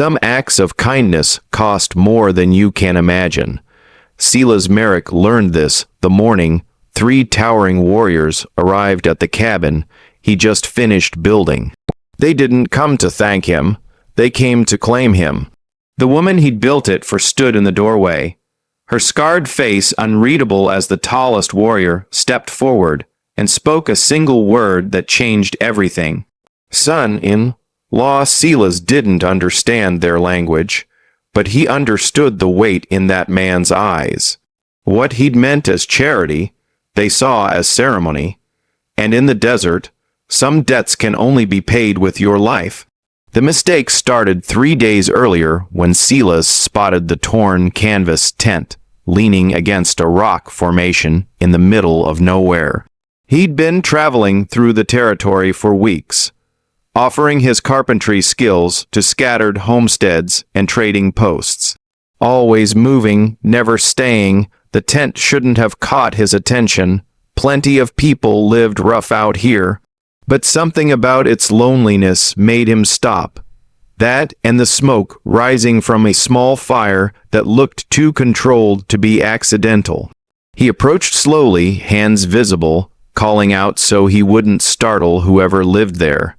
Some acts of kindness cost more than you can imagine. Silas Merik learned this the morning 3 towering warriors arrived at the cabin he just finished building. They didn't come to thank him, they came to claim him. The woman he'd built it for stood in the doorway. Her scarred face, unreadable as the tallest warrior, stepped forward and spoke a single word that changed everything. Son-in-law Silas didn't understand their language, but he understood the weight in that man's eyes. What he'd meant as charity, they saw as ceremony. And in the desert, some debts can only be paid with your life. The mistake started 3 days earlier when Silas spotted the torn canvas tent leaning against a rock formation in the middle of nowhere. He'd been traveling through the territory for weeks, offering his carpentry skills to scattered homesteads and trading posts. Always moving, never staying, the tent shouldn't have caught his attention. Plenty of people lived rough out here, but something about its loneliness made him stop. That and the smoke rising from a small fire that looked too controlled to be accidental. He approached slowly, hands visible, calling out so he wouldn't startle whoever lived there.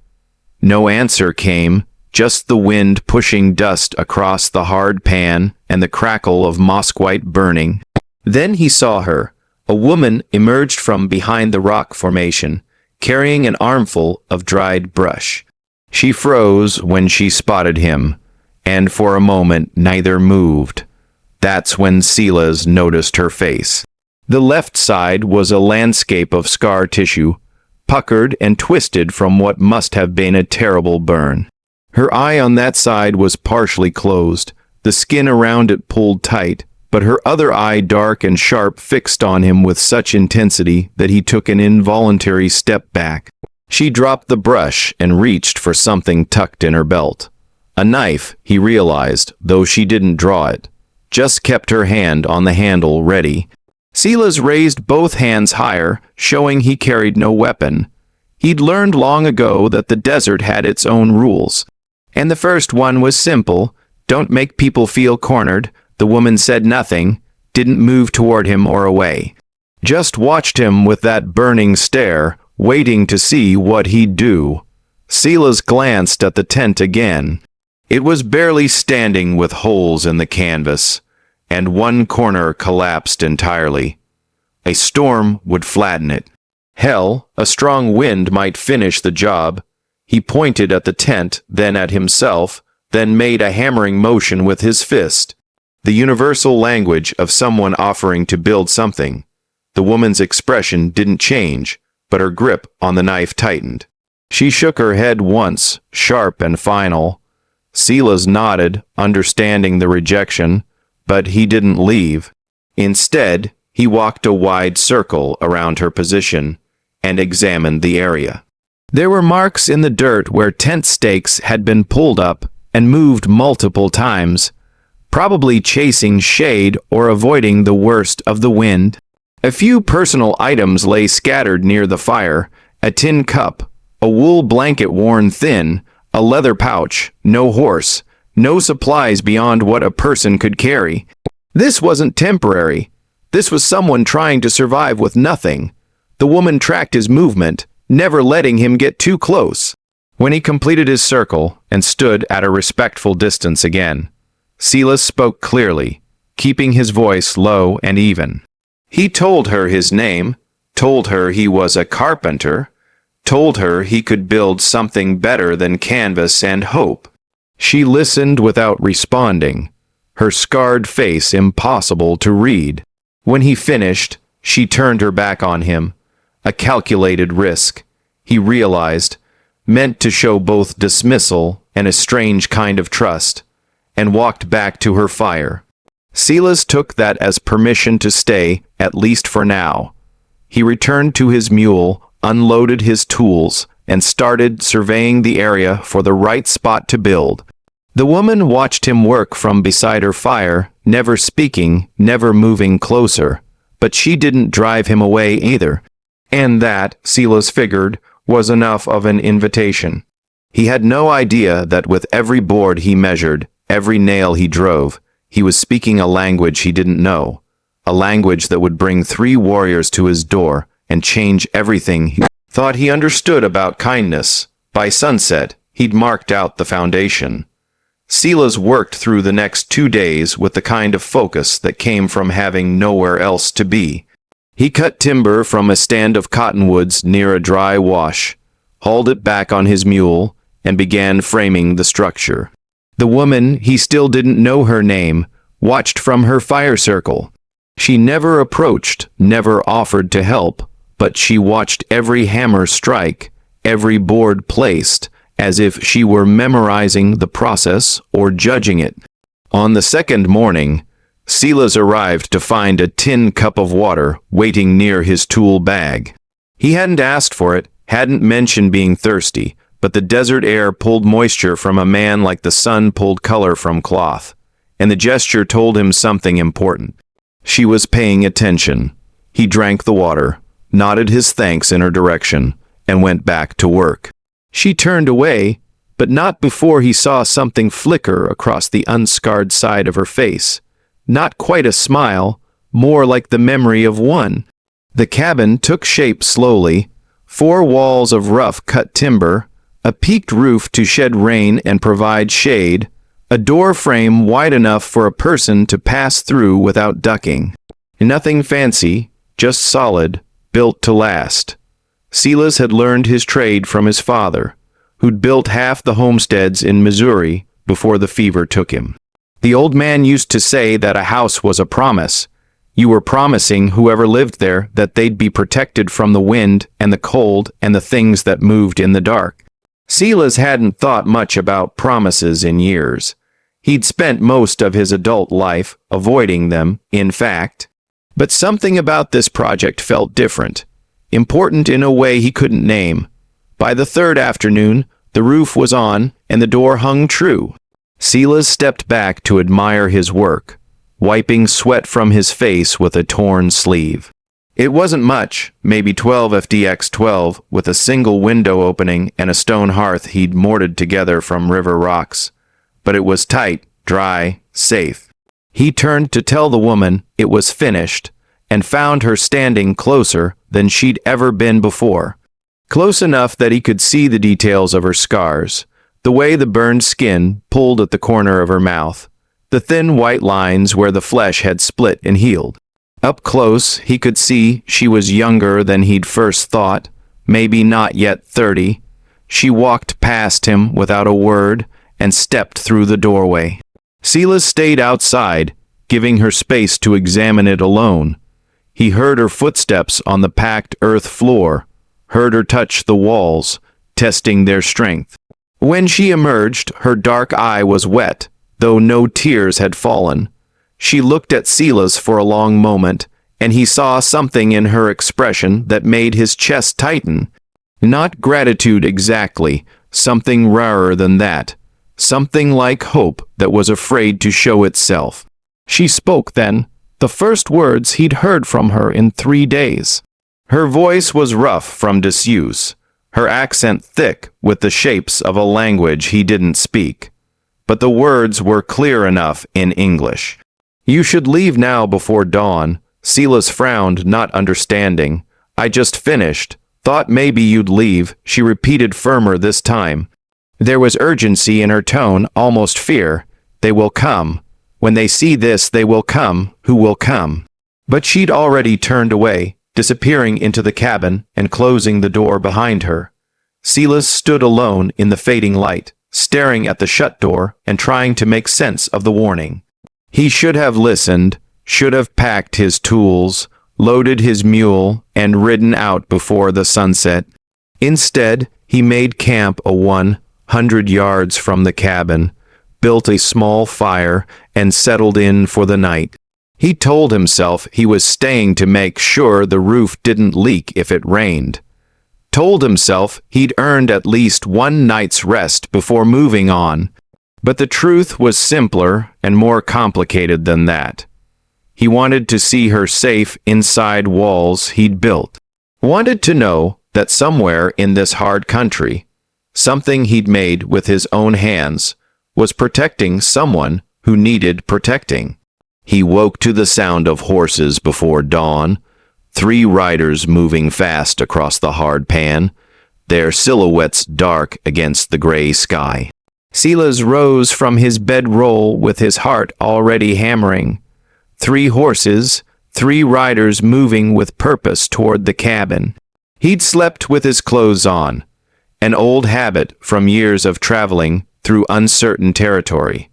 No answer came, just the wind pushing dust across the hard pan and the crackle of moss-white burning. Then he saw her. A woman emerged from behind the rock formation, carrying an armful of dried brush. She froze when she spotted him, and for a moment neither moved. That's when Silas noticed her face. The left side was a landscape of scar tissue, puckered and twisted from what must have been a terrible burn. Her eye on that side was partially closed, the skin around it pulled tight, but her other eye, dark and sharp, fixed on him with such intensity that he took an involuntary step back. She dropped the brush and reached for something tucked in her belt. A knife, he realized, though she didn't draw it. Just kept her hand on the handle ready. Silas raised both hands higher, showing he carried no weapon. He'd learned long ago that the desert had its own rules. And the first one was simple: don't make people feel cornered. The woman said nothing, didn't move toward him or away. Just watched him with that burning stare, waiting to see what he'd do. Silas glanced at the tent again. It was barely standing with holes in the canvas, and one corner collapsed entirely. A storm would flatten it. Hell, a strong wind might finish the job. He pointed at the tent, then at himself, then made a hammering motion with his fist. The universal language of someone offering to build something. The woman's expression didn't change, but her grip on the knife tightened. She shook her head once, sharp and final. Silas nodded, understanding the rejection, but he didn't leave. Instead, he walked a wide circle around her position and examined the area. There were marks in the dirt where tent stakes had been pulled up and moved multiple times, probably chasing shade or avoiding the worst of the wind. A few personal items lay scattered near the fire: a tin cup, a wool blanket worn thin, a leather pouch, no horse, no supplies beyond what a person could carry. This wasn't temporary. This was someone trying to survive with nothing. The woman tracked his movement, never letting him get too close. When he completed his circle and stood at a respectful distance again, Silas spoke clearly, keeping his voice low and even. He told her his name, told her he was a carpenter, told her he could build something better than canvas and hope. She listened without responding, her scarred face impossible to read. When he finished, she turned her back on him, a calculated risk, he realized, meant to show both dismissal and a strange kind of trust, and walked back to her fire. Silas took that as permission to stay, at least for now. He returned to his mule, unloaded his tools, and started surveying the area for the right spot to build. The woman watched him work from beside her fire, never speaking, never moving closer, but she didn't drive him away either. And that, Silas figured, was enough of an invitation. He had no idea that with every board he measured, every nail he drove, he was speaking a language he didn't know, a language that would bring 3 warriors to his door and change everything he thought he understood about kindness. By sunset, he'd marked out the foundation. Silas worked through the next 2 days with the kind of focus that came from having nowhere else to be. He cut timber from a stand of cottonwoods near a dry wash, hauled it back on his mule, and began framing the structure. The woman, he still didn't know her name, watched from her fire circle. She never approached, never offered to help, but she watched every hammer strike, every board placed, as if she were memorizing the process or judging it. On the second morning, Silas arrived to find a tin cup of water waiting near his tool bag. He hadn't asked for it, hadn't mentioned being thirsty, but the desert air pulled moisture from a man like the sun pulled color from cloth, and the gesture told him something important. She was paying attention. He drank the water, nodded his thanks in her direction, and went back to work. She turned away, but not before he saw something flicker across the unscarred side of her face. Not quite a smile, more like the memory of one. The cabin took shape slowly, 4 walls of rough-cut timber, a peaked roof to shed rain and provide shade, a door frame wide enough for a person to pass through without ducking. Nothing fancy, just solid, built to last. Silas had learned his trade from his father, who'd built half the homesteads in Missouri before the fever took him. The old man used to say that a house was a promise. You were promising whoever lived there that they'd be protected from the wind and the cold and the things that moved in the dark. Silas hadn't thought much about promises in years. He'd spent most of his adult life avoiding them, in fact. But something about this project felt different, important in a way he couldn't name. By the 3rd afternoon, the roof was on and the door hung true. Silas stepped back to admire his work, wiping sweat from his face with a torn sleeve. It wasn't much, maybe 12 FDX 12, with a single window opening and a stone hearth he'd mortared together from river rocks. But it was tight, dry, safe. He turned to tell the woman it was finished, and found her standing closer than she'd ever been before. Close enough that he could see the details of her scars, the way the burned skin pulled at the corner of her mouth, the thin white lines where the flesh had split and healed. Up close, he could see she was younger than he'd first thought, maybe not yet 30. She walked past him without a word and stepped through the doorway. Silas stayed outside, giving her space to examine it alone. He heard her footsteps on the packed earth floor, heard her touch the walls, testing their strength. When she emerged, her dark eye was wet, though no tears had fallen. She looked at Silas for a long moment, and he saw something in her expression that made his chest tighten. Not gratitude exactly, something rarer than that. Something like hope that was afraid to show itself. She spoke then, the first words he'd heard from her in 3 days. Her voice was rough from disuse, her accent thick with the shapes of a language he didn't speak. But the words were clear enough in English. You should leave now before dawn. Silas frowned, not understanding. I just finished. Thought maybe you'd leave, she repeated firmer this time. There was urgency in her tone, almost fear. They will come. When they see this, they will come. Who will come? But she'd already turned away, disappearing into the cabin and closing the door behind her. Silas stood alone in the fading light, staring at the shut door and trying to make sense of the warning. He should have listened, should have packed his tools, loaded his mule, and ridden out before the sunset. Instead, he made camp 100 yards from the cabin, built a small fire, and settled in for the night. He told himself he was staying to make sure the roof didn't leak if it rained. Told himself he'd earned at least 1 night's rest before moving on. But the truth was simpler and more complicated than that. He wanted to see her safe inside walls he'd built. Wanted to know that somewhere in this hard country, something he'd made with his own hands, was protecting someone who needed protecting. He woke to the sound of horses before dawn, 3 riders moving fast across the hard pan, their silhouettes dark against the gray sky. Silas rose from his bedroll with his heart already hammering. 3 horses, 3 riders moving with purpose toward the cabin. He'd slept with his clothes on, an old habit from years of traveling through uncertain territory,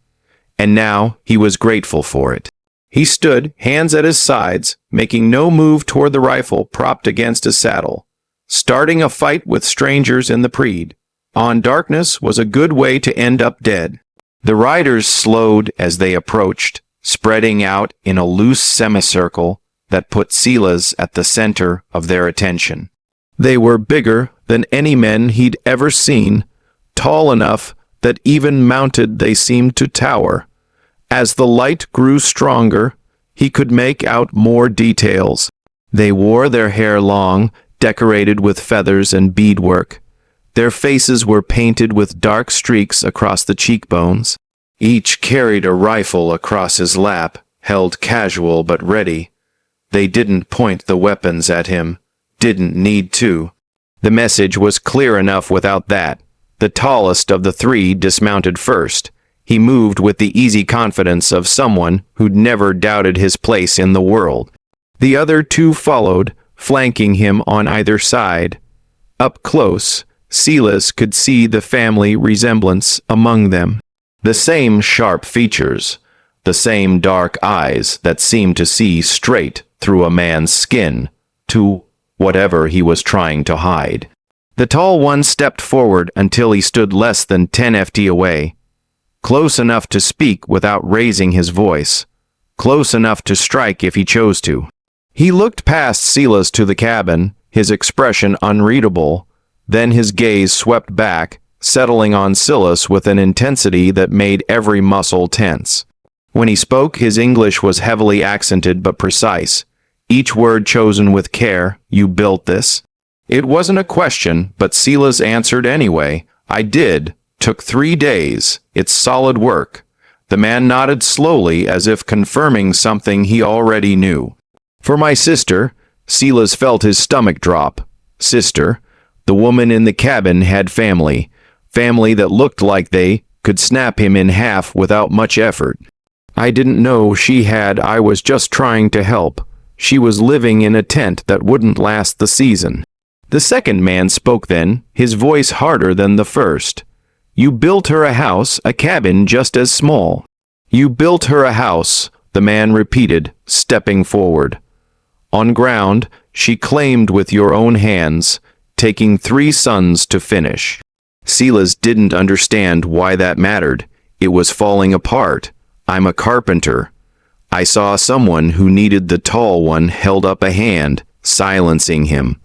and now he was grateful for it. He stood, hands at his sides, making no move toward the rifle propped against his saddle, starting a fight with strangers in the Preed. On darkness was a good way to end up dead. The riders slowed as they approached, spreading out in a loose semicircle that put Silas at the center of their attention. They were bigger than any men he'd ever seen, tall enough that even mounted they seemed to tower. As the light grew stronger, he could make out more details. They wore their hair long, decorated with feathers and beadwork. Their faces were painted with dark streaks across the cheekbones. Each carried a rifle across his lap, held casual but ready. They didn't point the weapons at him, didn't need to. The message was clear enough without that. The tallest of the 3 dismounted first. He moved with the easy confidence of someone who'd never doubted his place in the world. The other 2 followed, flanking him on either side. Up close, Silas could see the family resemblance among them. The same sharp features, the same dark eyes that seemed to see straight through a man's skin to whatever he was trying to hide. The tall one stepped forward until he stood less than 10 ft away, close enough to speak without raising his voice, close enough to strike if he chose to. He looked past Silas to the cabin, his expression unreadable, then his gaze swept back, settling on Silas with an intensity that made every muscle tense. When he spoke, his English was heavily accented but precise, each word chosen with care. "You built this?" It wasn't a question, but Silas answered anyway. "I did. Took 3 days. It's solid work." The man nodded slowly as if confirming something he already knew. "For my sister," Silas felt his stomach drop. Sister. The woman in the cabin had family. Family that looked like they could snap him in half without much effort. "I didn't know she had. I was just trying to help. She was living in a tent that wouldn't last the season." The second man spoke then, his voice harder than the first. "You built her a house, a cabin just as small." "You built her a house," the man repeated, stepping forward. "On ground she claimed with your own hands, taking 3 sons to finish." Silas didn't understand why that mattered. It was falling apart. "I'm a carpenter." I saw someone who needed the tall one held up a hand, silencing him.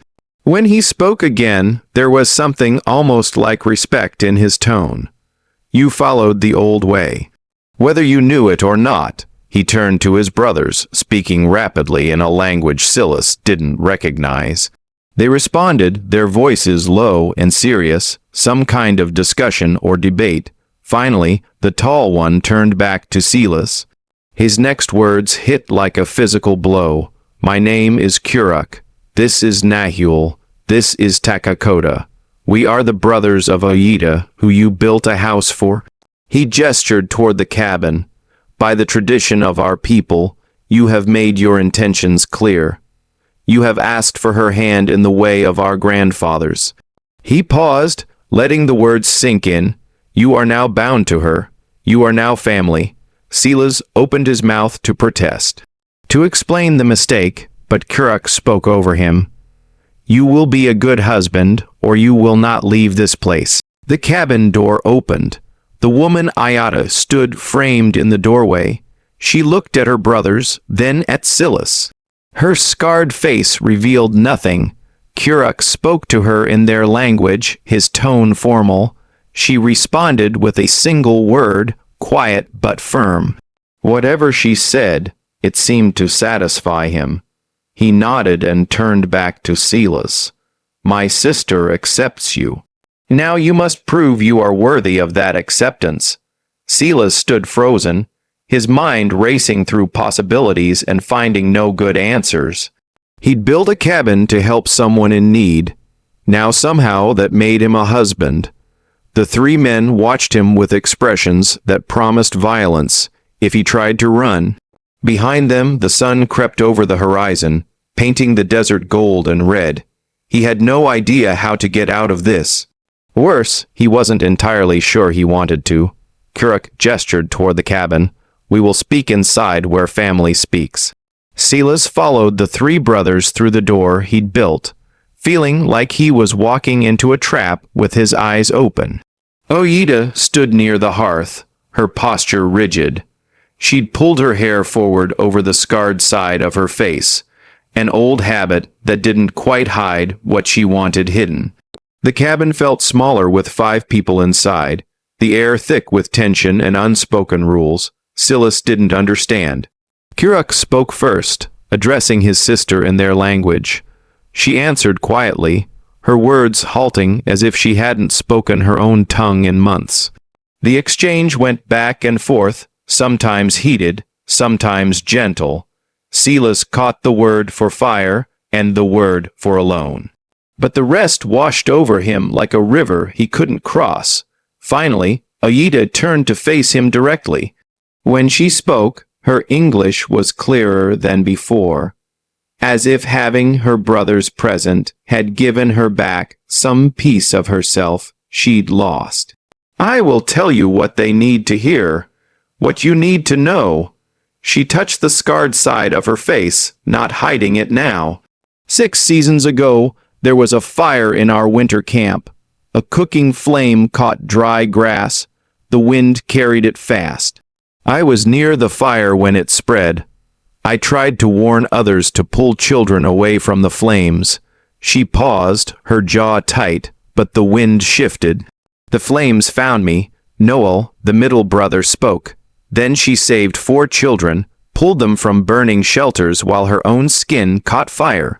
When he spoke again, there was something almost like respect in his tone. "You followed the old way. Whether you knew it or not." He turned to his brothers, speaking rapidly in a language Silas didn't recognize. They responded, their voices low and serious, some kind of discussion or debate. Finally, the tall one turned back to Silas. His next words hit like a physical blow. "My name is Kuruk. This is Nahul. This is Takakota. We are the brothers of Aida, who you built a house for." He gestured toward the cabin. "By the tradition of our people, you have made your intentions clear. You have asked for her hand in the way of our grandfathers." He paused, letting the words sink in. "You are now bound to her. You are now family." Silas opened his mouth to protest, to explain the mistake, but Kuruk spoke over him. "You will be a good husband, or you will not leave this place." The cabin door opened. The woman Ayata stood framed in the doorway. She looked at her brothers, then at Silas. Her scarred face revealed nothing. Kuruk spoke to her in their language, his tone formal. She responded with a single word, quiet but firm. Whatever she said, it seemed to satisfy him. He nodded and turned back to Silas. "My sister accepts you." Now you must prove you are worthy of that acceptance." Silas stood frozen, his mind racing through possibilities and finding no good answers. He'd built a cabin to help someone in need. Now somehow that made him a husband. The three men watched him with expressions that promised violence if he tried to run. Behind them, the sun crept over the horizon, painting the desert gold and red. He had no idea how to get out of this. Worse, he wasn't entirely sure he wanted to. Kuruk gestured toward the cabin. "We will speak inside where family speaks." Silas followed the three brothers through the door he'd built, feeling like he was walking into a trap with his eyes open. Oyita stood near the hearth, her posture rigid. She'd pulled her hair forward over the scarred side of her face, an old habit that didn't quite hide what she wanted hidden. The cabin felt smaller with 5 people inside, the air thick with tension and unspoken rules Silas didn't understand. Kuruk spoke first, addressing his sister in their language. She answered quietly, her words halting as if she hadn't spoken her own tongue in months. The exchange went back and forth, sometimes heated, sometimes gentle. Silas caught the word for fire and the word for alone. But the rest washed over him like a river he couldn't cross. Finally, Oyita turned to face him directly. When she spoke, her English was clearer than before, as if having her brothers present had given her back some piece of herself she'd lost. "I will tell you what they need to hear, what you need to know." She touched the scarred side of her face, not hiding it now. 6 seasons ago, there was a fire in our winter camp. A cooking flame caught dry grass. The wind carried it fast. I was near the fire when it spread. I tried to warn others to pull children away from the flames. She paused, her jaw tight, but the wind shifted. The flames found me. Noel, the middle brother, spoke. Then she saved 4 children, pulled them from burning shelters while her own skin caught fire.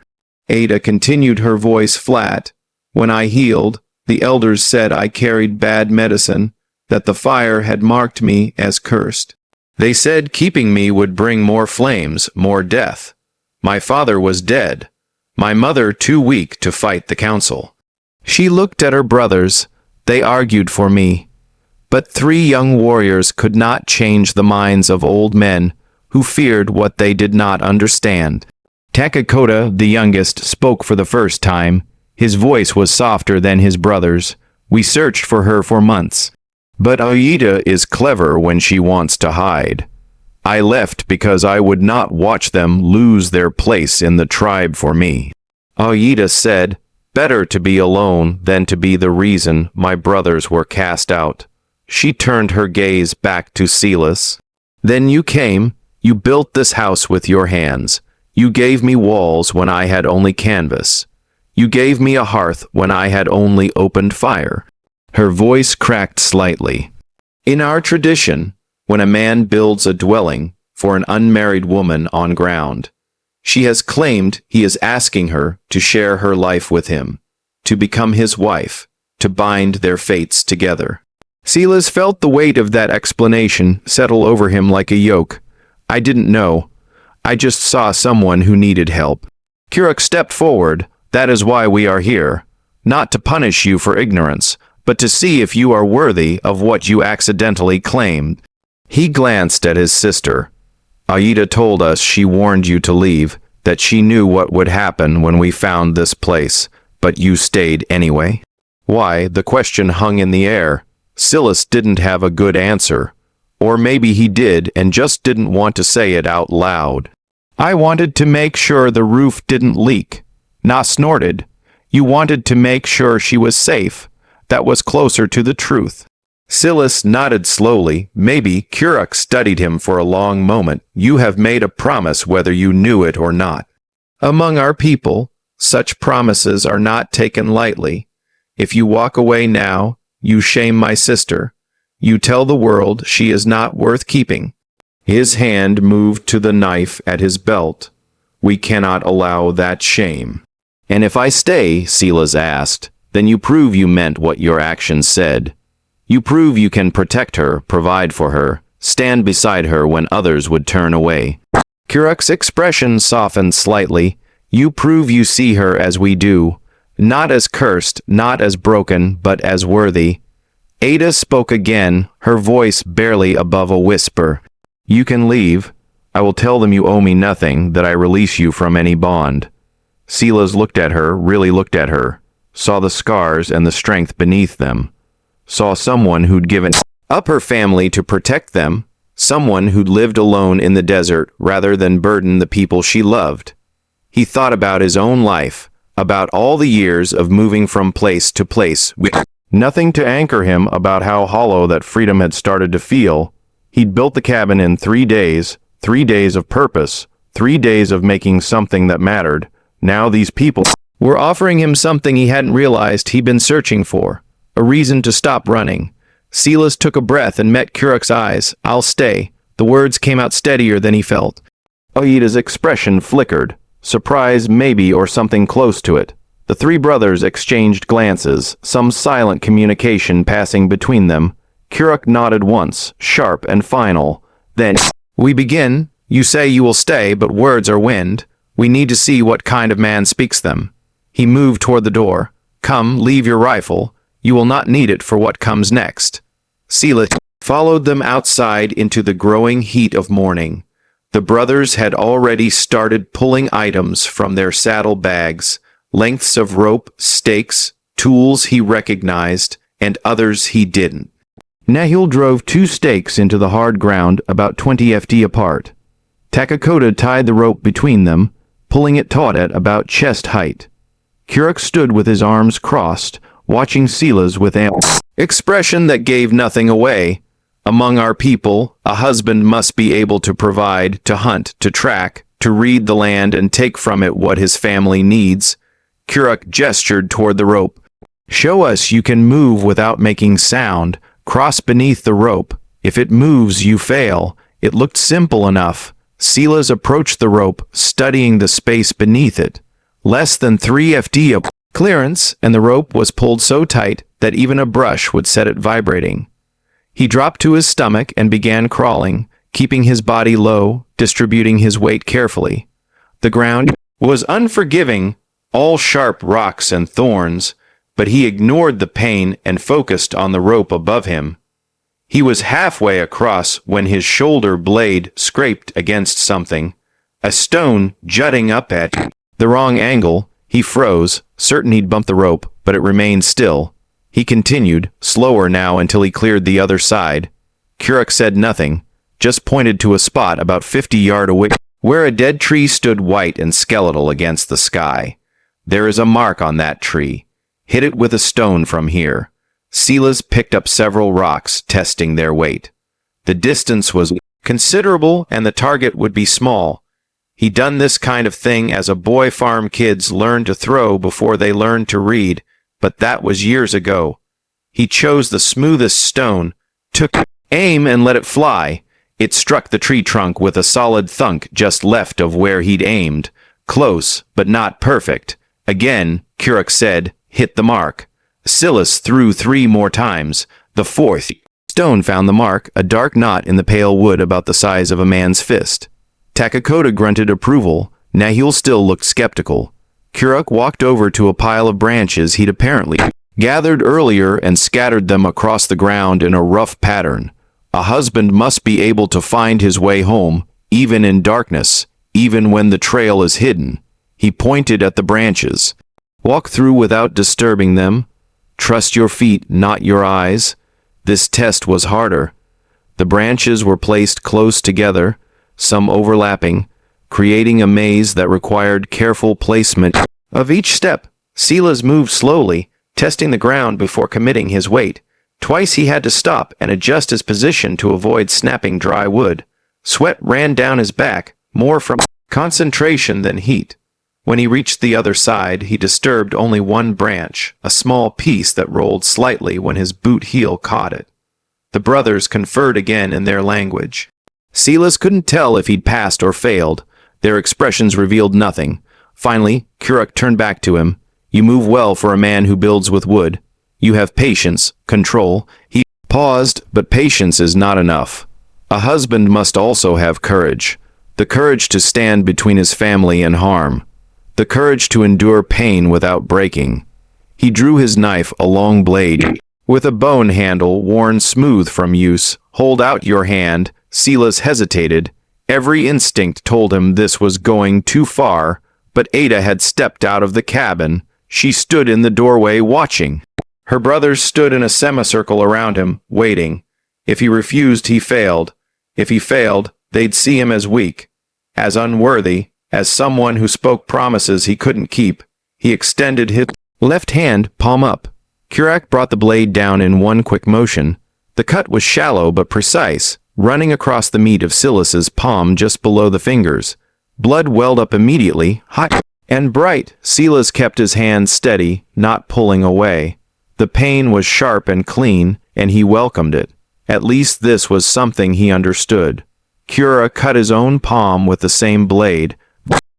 Ada continued, her voice flat. "When I healed, the elders said I carried bad medicine, that the fire had marked me as cursed. They said keeping me would bring more flames, more death. My father was dead, my mother too weak to fight the council." She looked at her brothers. They argued for me. But 3 young warriors could not change the minds of old men who feared what they did not understand. Takakota, the youngest, spoke for the first time. His voice was softer than his brother's. "We searched for her for months. But Oyita is clever when she wants to hide. I left because I would not watch them lose their place in the tribe for me." Oyita said, "Better to be alone than to be the reason my brothers were cast out." She turned her gaze back to Silas. "Then you came, you built this house with your hands. You gave me walls when I had only canvas. You gave me a hearth when I had only opened fire." Her voice cracked slightly. "In our tradition, when a man builds a dwelling for an unmarried woman on ground, she has claimed he is asking her to share her life with him, to become his wife, to bind their fates together." Silas felt the weight of that explanation settle over him like a yoke. "I didn't know. I just saw someone who needed help." Kuruk stepped forward. "That is why we are here. Not to punish you for ignorance, but to see if you are worthy of what you accidentally claimed." He glanced at his sister. "Oyita told us she warned you to leave, that she knew what would happen when we found this place, but you stayed anyway." Why, the question hung in the air. Silas didn't have a good answer. Or maybe he did and just didn't want to say it out loud. "I wanted to make sure the roof didn't leak." Na snorted. "You wanted to make sure she was safe. That was closer to the truth." Silas nodded slowly. Maybe Kuruk studied him for a long moment. "You have made a promise whether you knew it or not. Among our people, such promises are not taken lightly. If you walk away now, you shame my sister. You tell the world she is not worth keeping." His hand moved to the knife at his belt. "We cannot allow that shame." "And if I stay," Silas asked, Then you prove you meant what your actions said. You prove you can protect her, provide for her, stand beside her when others would turn away. Kuruk's expression softened slightly. You prove you see her as we do, not as cursed, not as broken, but as worthy. Ada spoke again, her voice barely above a whisper. You can leave. I will tell them you owe me nothing, that I release you from any bond. Silas looked at her, really looked at her, saw the scars and the strength beneath them, saw someone who'd given up her family to protect them, someone who'd lived alone in the desert rather than burden the people she loved. He thought about his own life, about all the years of moving from place to place with nothing to anchor him, about how hollow that freedom had started to feel. He'd built the cabin in 3 days, 3 days of purpose, 3 days of making something that mattered. Now these people were offering him something he hadn't realized he'd been searching for, a reason to stop running. Silas took a breath and met Kuruk's eyes. I'll stay. The words came out steadier than he felt. Aida's expression flickered. Surprise, maybe, or something close to it. The three brothers exchanged glances, some silent communication passing between them. Kuruk nodded once, sharp and final. Then, we begin. You say you will stay, but words are wind. We need to see what kind of man speaks them. He moved toward the door. Come, leave your rifle. You will not need it for what comes next. Silas followed them outside into the growing heat of morning. The brothers had already started pulling items from their saddle bags, lengths of rope, stakes, tools he recognized, and others he didn't. Nahil drove 2 stakes into the hard ground about 20 ft apart. Takakota tied the rope between them, pulling it taut at about chest height. Kuruk stood with his arms crossed, watching Silas with an expression that gave nothing away. Among our people, a husband must be able to provide, to hunt, to track, to read the land and take from it what his family needs. Kuruk gestured toward the rope. Show us you can move without making sound. Cross beneath the rope. If it moves, you fail. It looked simple enough. Silas approached the rope, studying the space beneath it. Less than 3 ft of clearance, and the rope was pulled so tight that even a brush would set it vibrating. He dropped to his stomach and began crawling, keeping his body low, distributing his weight carefully. The ground was unforgiving, all sharp rocks and thorns, but he ignored the pain and focused on the rope above him. He was halfway across when his shoulder blade scraped against something, a stone jutting up at the wrong angle. He froze, certain he'd bumped the rope, but it remained still. He continued, slower now until he cleared the other side. Kuruk said nothing, just pointed to a spot about 50 yards away, where a dead tree stood white and skeletal against the sky. There is a mark on that tree. Hit it with a stone from here. Silas picked up several rocks, testing their weight. The distance was considerable and the target would be small. He'd done this kind of thing as a boy. Farm kids learned to throw before they learned to read, but that was years ago. He chose the smoothest stone, took aim and let it fly. It struck the tree trunk with a solid thunk just left of where he'd aimed. Close, but not perfect. Again, Kuruk said, hit the mark. Silas threw 3 more times. The 4th stone found the mark, a dark knot in the pale wood about the size of a man's fist. Takakota grunted approval. Nahil still looked skeptical. Kuruk walked over to a pile of branches he'd apparently gathered earlier and scattered them across the ground in a rough pattern. A husband must be able to find his way home, even in darkness, even when the trail is hidden. He pointed at the branches. Walk through without disturbing them. Trust your feet, not your eyes. This test was harder. The branches were placed close together, some overlapping, creating a maze that required careful placement of each step. Silas moved slowly, testing the ground before committing his weight. Twice he had to stop and adjust his position to avoid snapping dry wood. Sweat ran down his back, more from concentration than heat. When he reached the other side, he disturbed only one branch, a small piece that rolled slightly when his boot heel caught it. The brothers conferred again in their language. Silas couldn't tell if he'd passed or failed. Their expressions revealed nothing. Finally, Kuruk turned back to him. You move well for a man who builds with wood. You have patience, control." He paused, but patience is not enough. A husband must also have courage. The courage to stand between his family and harm. The courage to endure pain without breaking. He drew his knife, a long blade, with a bone handle worn smooth from use. "Hold out your hand." Silas hesitated. Every instinct told him this was going too far, but Ada had stepped out of the cabin. She stood in the doorway watching. Her brothers stood in a semicircle around him, waiting. If he refused, he failed. If he failed, they'd see him as weak, as unworthy, as someone who spoke promises he couldn't keep. He extended his left hand, palm up. Kurak brought the blade down in one quick motion. The cut was shallow but precise, running across the meat of Silas's palm just below the fingers. Blood welled up immediately, hot and bright. Silas kept his hand steady, not pulling away. The pain was sharp and clean, and he welcomed it. At least this was something he understood. Kura cut his own palm with the same blade.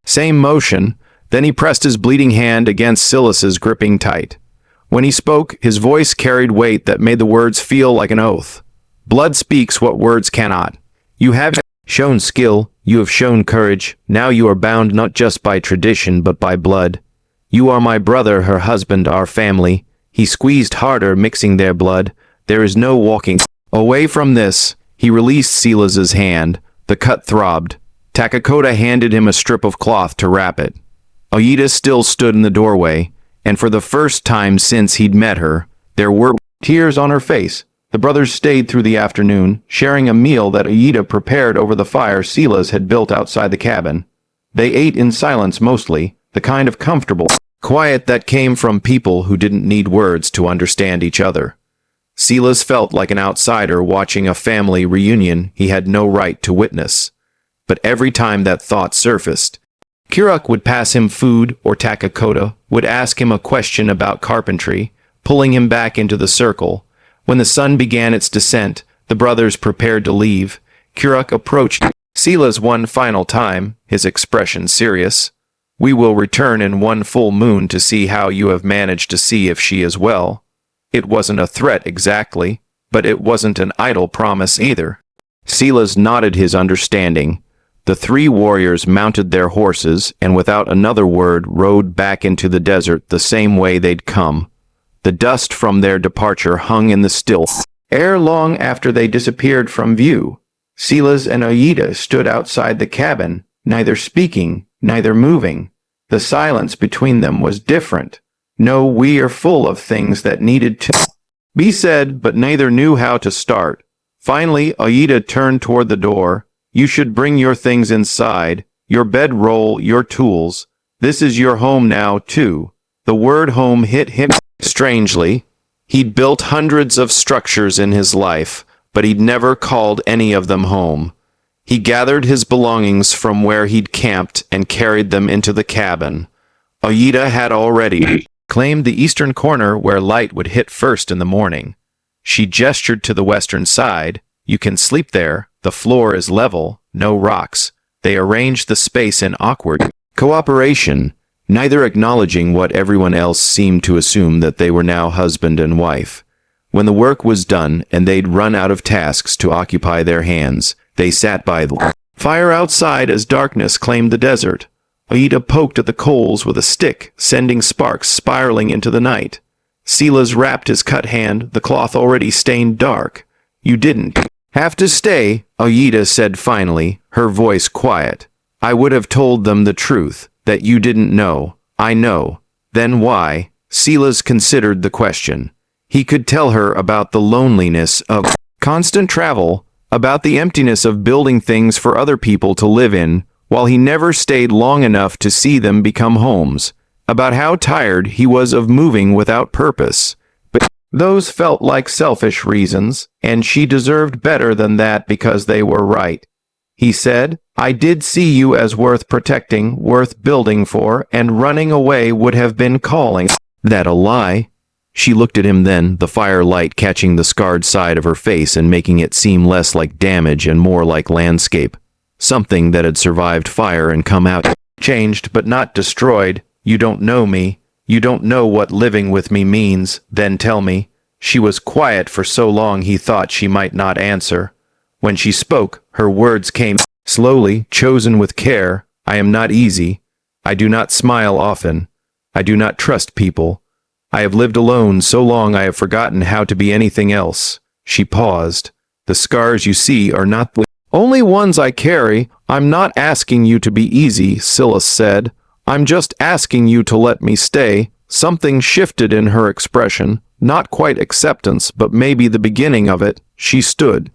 Same motion. Then he pressed his bleeding hand against Silas's, gripping tight. When he spoke, his voice carried weight that made the words feel like an oath. Blood speaks what words cannot. You have shown skill, you have shown courage, now you are bound not just by tradition but by blood. You are my brother, her husband, our family. He squeezed harder, mixing their blood. There is no walking away from this. He released Silas's hand. The cut throbbed. Takakota handed him a strip of cloth to wrap it. Aida still stood in the doorway, and for the first time since he'd met her, there were tears on her face. The brothers stayed through the afternoon, sharing a meal that Aida prepared over the fire Silas had built outside the cabin. They ate in silence mostly, the kind of comfortable quiet that came from people who didn't need words to understand each other. Silas felt like an outsider watching a family reunion he had no right to witness. But every time that thought surfaced, Kurak would pass him food, or Takakota would ask him a question about carpentry, pulling him back into the circle. When the sun began its descent, the brothers prepared to leave. Kurak approached Silas one final time, his expression serious. "We will return in one full moon to see how you have managed to see if she is well." It wasn't a threat exactly, but it wasn't an idle promise either. Silas nodded his understanding. The three warriors mounted their horses and without another word rode back into the desert the same way they'd come. The dust from their departure hung in the still air long after they disappeared from view. Silas and Aida stood outside the cabin, neither speaking, neither moving. The silence between them was different. No, we are full of things that needed to be said, but neither knew how to start. Finally, Aida turned toward the door. "You should bring your things inside, your bedroll, your tools. This is your home now, too." The word home hit him strangely. He'd built hundreds of structures in his life, but he'd never called any of them home. He gathered his belongings from where he'd camped and carried them into the cabin. Aida had already claimed the eastern corner where light would hit first in the morning. She gestured to the western side. "You can sleep there. The floor is level, no rocks." They arranged the space in awkward cooperation, neither acknowledging what everyone else seemed to assume, that they were now husband and wife. When the work was done and they'd run out of tasks to occupy their hands, they sat by the fire outside as darkness claimed the desert. Aida poked at the coals with a stick, sending sparks spiraling into the night. Silas wrapped his cut hand, the cloth already stained dark. "You didn't have to stay," Aida said finally, her voice quiet. "I would have told them the truth, that you didn't know. I know." "Then why?" Silas considered the question. He could tell her about the loneliness of constant travel, about the emptiness of building things for other people to live in, while he never stayed long enough to see them become homes, about how tired he was of moving without purpose. But those felt like selfish reasons, and she deserved better than that because they were right. He said, "I did see you as worth protecting, worth building for, and running away would have been calling that a lie." She looked at him then, the firelight catching the scarred side of her face and making it seem less like damage and more like landscape. Something that had survived fire and come out changed but not destroyed. "You don't know me. You don't know what living with me means, then tell me. She was quiet for so long he thought she might not answer. When she spoke, her words came slowly, chosen with care. I am not easy. I do not smile often. I do not trust people. I have lived alone so long I have forgotten how to be anything else. She paused. The scars you see are not the only ones I carry. I'm not asking you to be easy, Silas said. I'm just asking you to let me stay. Something shifted in her expression. Not quite acceptance, but maybe the beginning of it. She stood,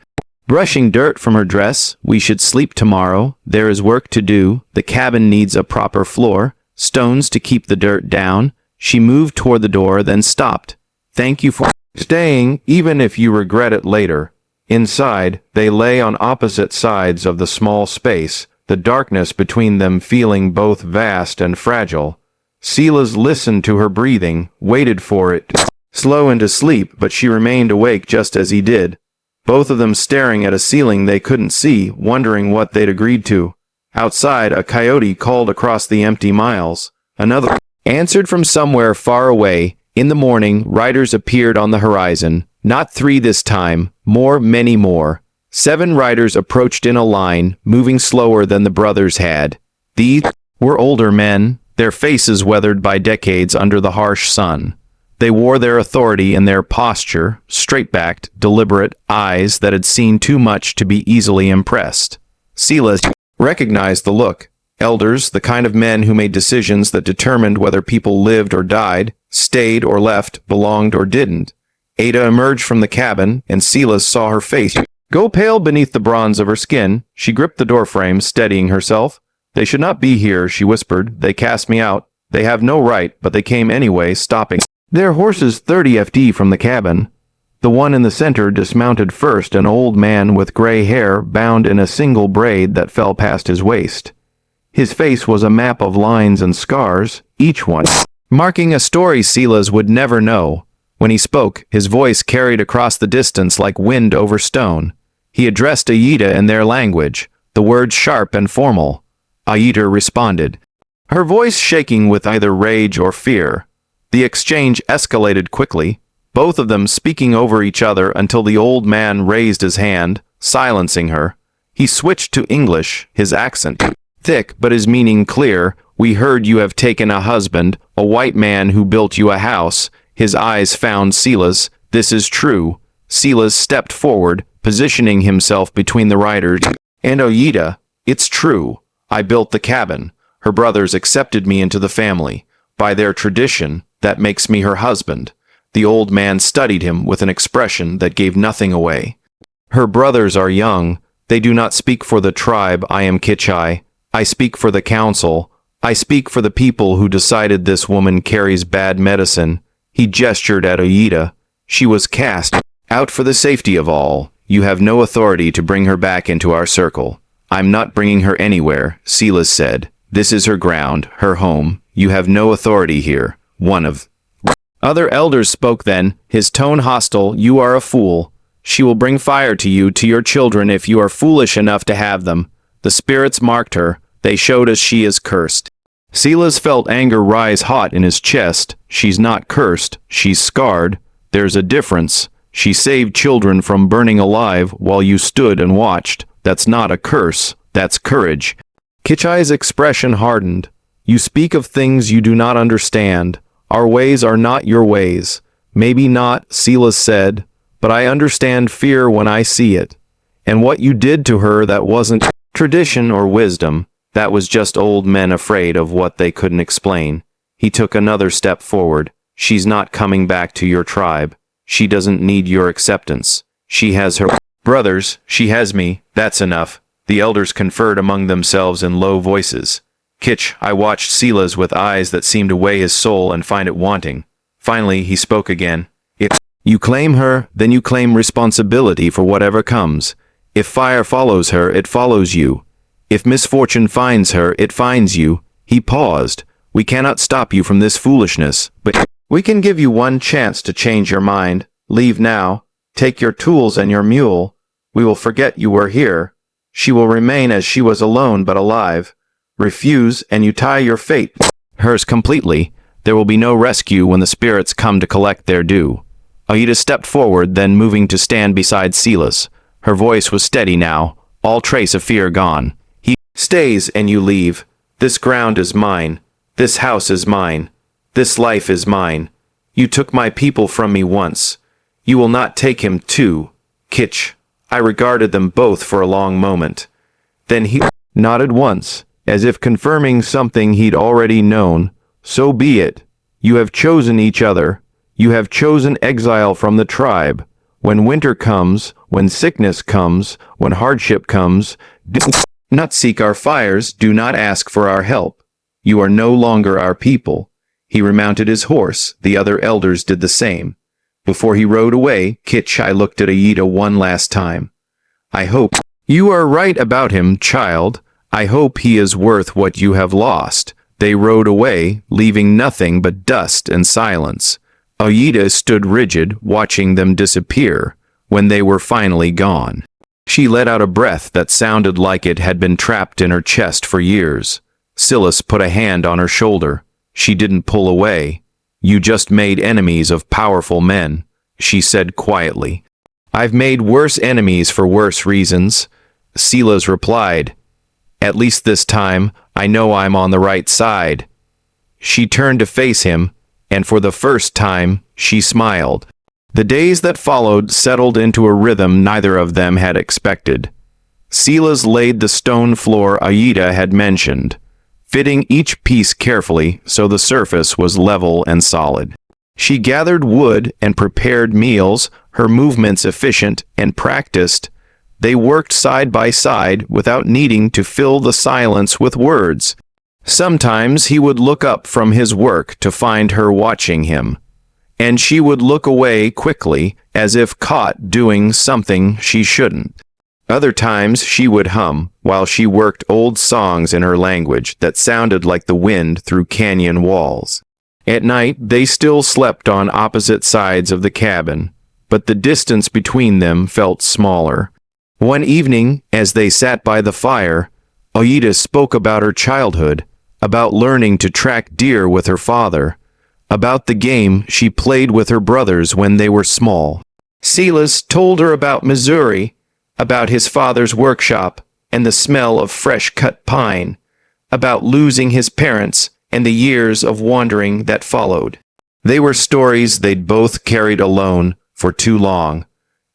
brushing dirt from her dress. We should sleep tomorrow. There is work to do. The cabin needs a proper floor, stones to keep the dirt down. She moved toward the door, then stopped. Thank you for staying, even if you regret it later. Inside, they lay on opposite sides of the small space, the darkness between them feeling both vast and fragile. Silas listened to her breathing, waited for it to slow into sleep, but she remained awake just as he did. Both of them staring at a ceiling they couldn't see, wondering what they'd agreed to. Outside, a coyote called across the empty miles. Another answered from somewhere far away. In the morning, riders appeared on the horizon. Not 3 this time, many more. 7 riders approached in a line, moving slower than the brothers had. These were older men, their faces weathered by decades under the harsh sun. They wore their authority in their posture, straight-backed, deliberate eyes that had seen too much to be easily impressed. Silas recognized the look. Elders, the kind of men who made decisions that determined whether people lived or died, stayed or left, belonged or didn't. Ada emerged from the cabin, and Silas saw her face go pale beneath the bronze of her skin. She gripped the doorframe, steadying herself. They should not be here, she whispered. They cast me out. They have no right, but they came anyway, stopping their horses 30 FD from the cabin. The one in the center dismounted first, an old man with gray hair bound in a single braid that fell past his waist. His face was a map of lines and scars, each one marking a story Silas would never know. When he spoke, his voice carried across the distance like wind over stone. He addressed Aida in their language, the words sharp and formal. Aida responded, her voice shaking with either rage or fear. The exchange escalated quickly, both of them speaking over each other until the old man raised his hand, silencing her. He switched to English, his accent thick but his meaning clear. We heard you have taken a husband, a white man who built you a house. His eyes found Silas. This is true. Silas stepped forward, positioning himself between the riders and Aida. It's true. I built the cabin. Her brothers accepted me into the family. By their tradition, that makes me her husband. The old man studied him with an expression that gave nothing away. Her brothers are young. They do not speak for the tribe. I am Kichai. I speak for the council. I speak for the people who decided this woman carries bad medicine. He gestured at Aida. She was cast out for the safety of all. You have no authority to bring her back into our circle. I'm not bringing her anywhere, Silas said. This is her ground, her home. You have no authority here. One of other elders spoke then, his tone hostile. You are a fool. She will bring fire to you, to your children, if you are foolish enough to have them. The spirits marked her. They showed us she is cursed. Silas felt anger rise hot in his chest. She's not cursed. She's scarred. There's a difference. She saved children from burning alive while you stood and watched. That's not a curse. That's courage. Kichai's expression hardened. You speak of things you do not understand. Our ways are not your ways. Maybe not, Silas said, but I understand fear when I see it. And what you did to her, that wasn't tradition or wisdom. That was just old men afraid of what they couldn't explain. He took another step forward. She's not coming back to your tribe. She doesn't need your acceptance. She has her brothers. She has me. That's enough. The elders conferred among themselves in low voices. Kitch, I watched Silas with eyes that seemed to weigh his soul and find it wanting. Finally, he spoke again. If you claim her, then you claim responsibility for whatever comes. If fire follows her, it follows you. If misfortune finds her, it finds you. He paused. We cannot stop you from this foolishness, but we can give you one chance to change your mind. Leave now. Take your tools and your mule. We will forget you were here. She will remain as she was alone but alive. Refuse, and you tie your fate hers completely. There will be no rescue when the spirits come to collect their due. Aida stepped forward, then moving to stand beside Silas. Her voice was steady now, all trace of fear gone. He stays and you leave. This ground is mine. This house is mine. This life is mine. You took my people from me once. You will not take him too. Kitch. I regarded them both for a long moment. Then he nodded once, as if confirming something he'd already known. So be it. You have chosen each other. You have chosen exile from the tribe. When winter comes, when sickness comes, when hardship comes, do not seek our fires, do not ask for our help. You are no longer our people. He remounted his horse. The other elders did the same. Before he rode away, Kitch, I looked at Aida one last time. I hope you are right about him, child. I hope he is worth what you have lost. They rode away, leaving nothing but dust and silence. Aida stood rigid, watching them disappear. When they were finally gone, she let out a breath that sounded like it had been trapped in her chest for years. Silas put a hand on her shoulder. She didn't pull away. You just made enemies of powerful men, she said quietly. I've made worse enemies for worse reasons, Silas replied. At least this time, I know I'm on the right side. She turned to face him, and for the first time, she smiled. The days that followed settled into a rhythm neither of them had expected. Silas laid the stone floor Aida had mentioned, fitting each piece carefully so the surface was level and solid. She gathered wood and prepared meals, her movements efficient and practiced. They worked side by side without needing to fill the silence with words. Sometimes he would look up from his work to find her watching him, and she would look away quickly as if caught doing something she shouldn't. Other times she would hum while she worked old songs in her language that sounded like the wind through canyon walls. At night they still slept on opposite sides of the cabin, but the distance between them felt smaller. One evening, as they sat by the fire, Aida spoke about her childhood, about learning to track deer with her father, about the game she played with her brothers when they were small. Silas told her about Missouri, about his father's workshop and the smell of fresh-cut pine, about losing his parents and the years of wandering that followed. They were stories they'd both carried alone for too long,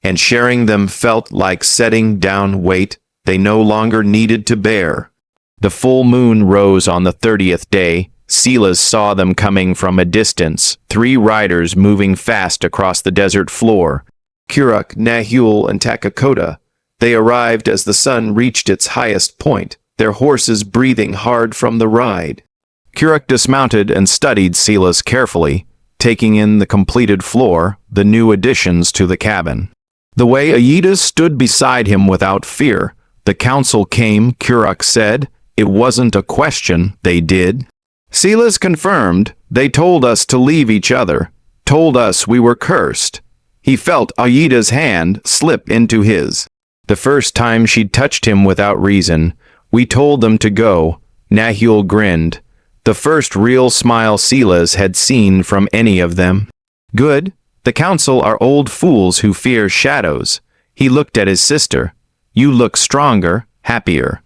and sharing them felt like setting down weight they no longer needed to bear. The full moon rose on the 30th day. Silas saw them coming from a distance, 3 riders moving fast across the desert floor. Kuruk, Nahul, and Takakota. They arrived as the sun reached its highest point, their horses breathing hard from the ride. Kuruk dismounted and studied Silas carefully, taking in the completed floor, the new additions to the cabin. The way Aida stood beside him without fear. The council came, Kuruk said. It wasn't a question, they did. Silas confirmed. They told us to leave each other, told us we were cursed. He felt Aida's hand slip into his. The first time she'd touched him without reason. We told them to go. Nahul grinned. The first real smile Silas had seen from any of them. Good. The council are old fools who fear shadows. He looked at his sister. You look stronger, happier.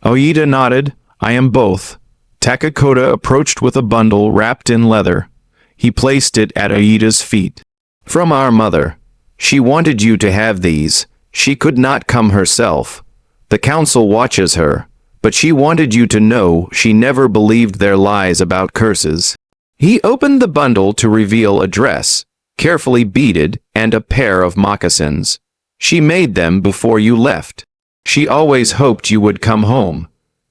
Aida nodded. I am both. Takakota approached with a bundle wrapped in leather. He placed it at Aida's feet. From our mother. She wanted you to have these. She could not come herself. The council watches her, but she wanted you to know she never believed their lies about curses. He opened the bundle to reveal a dress, carefully beaded, and a pair of moccasins. She made them before you left. She always hoped you would come home.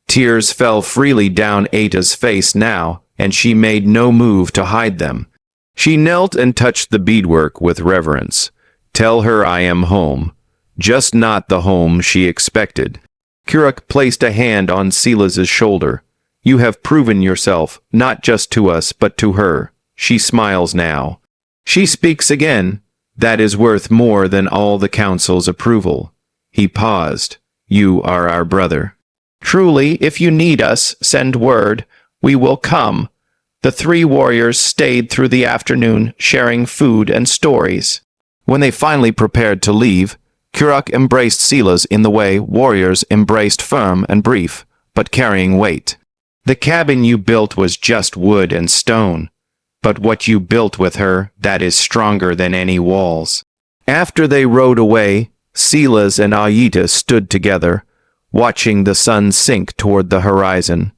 Tears fell freely down Aida's face now, and she made no move to hide them. She knelt and touched the beadwork with reverence. Tell her I am home. Just not the home she expected. Kuruk placed a hand on Silas's shoulder. You have proven yourself, not just to us, but to her. She smiles now. She speaks again. That is worth more than all the council's approval. He paused. You are our brother. Truly, if you need us, send word. We will come. The three warriors stayed through the afternoon, sharing food and stories. When they finally prepared to leave, Kuruk embraced Silas in the way warriors embraced, firm and brief, but carrying weight. The cabin you built was just wood and stone, but what you built with her, that is stronger than any walls. After they rode away, Silas and Ayita stood together, watching the sun sink toward the horizon.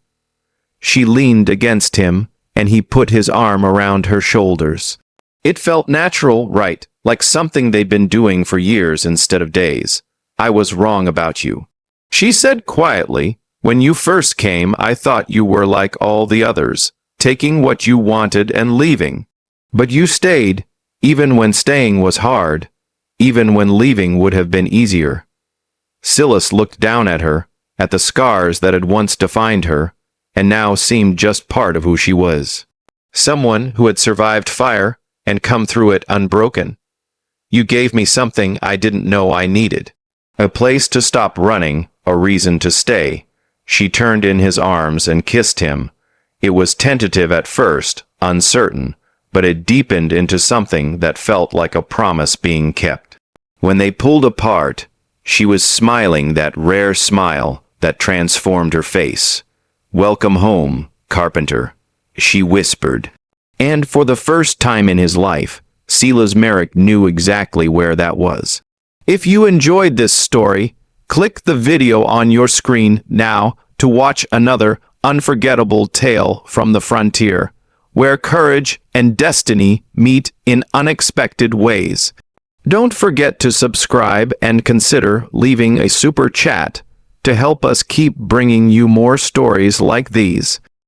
She leaned against him, and he put his arm around her shoulders. It felt natural, right, like something they'd been doing for years instead of days. I was wrong about you. She said quietly, when you first came, I thought you were like all the others, taking what you wanted and leaving. But you stayed, even when staying was hard, even when leaving would have been easier. Silas looked down at her, at the scars that had once defined her, and now seemed just part of who she was. Someone who had survived fire and come through it unbroken. You gave me something I didn't know I needed. A place to stop running, a reason to stay. She turned in his arms and kissed him. It was tentative at first, uncertain, but it deepened into something that felt like a promise being kept. When they pulled apart, she was smiling that rare smile that transformed her face. "Welcome home, Carpenter," she whispered. And for the first time in his life, Silas Merik knew exactly where that was. If you enjoyed this story, click the video on your screen now to watch another unforgettable tale from the frontier, where courage and destiny meet in unexpected ways. Don't forget to subscribe and consider leaving a super chat to help us keep bringing you more stories like these.